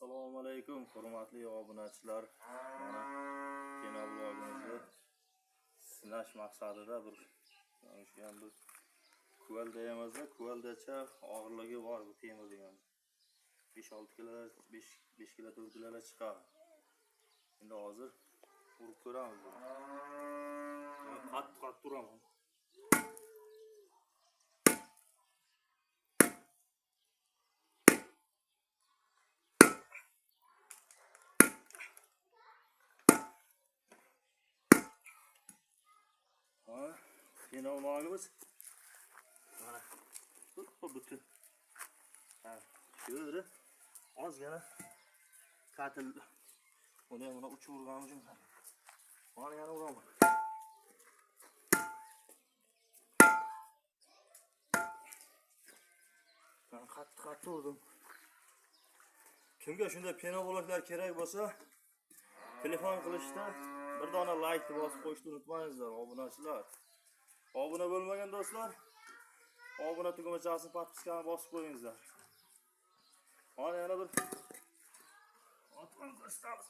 Assalomu alaykum, hurmatli obunachilar. Mana kino vlogimizni sinash maqsadida bir kuval deymizda, kuvaldacha og'irligi bor bu temir degan. 5-6 kilo, 5 kilo 4 kilo chiqadi. Endi hozir urib ko'ramiz. Qattiq turaman. Kino vlogimiz mana bütün. Şöyle ozgina katil buni ham uch urganimiz uchun mana yana uraman. Ben qattiq urdim. Kimga shunday pena bo'laklar kerak bo'lsa, telefon qilishda bir dona like bosib qo'yishni unutmangizlar, obunachilar. Obuna bo'lmagan do'stlar, obuna tugmachasini podpiskani bosib qo'yingizlar. Mana yana bir otqon ko'rsatamiz.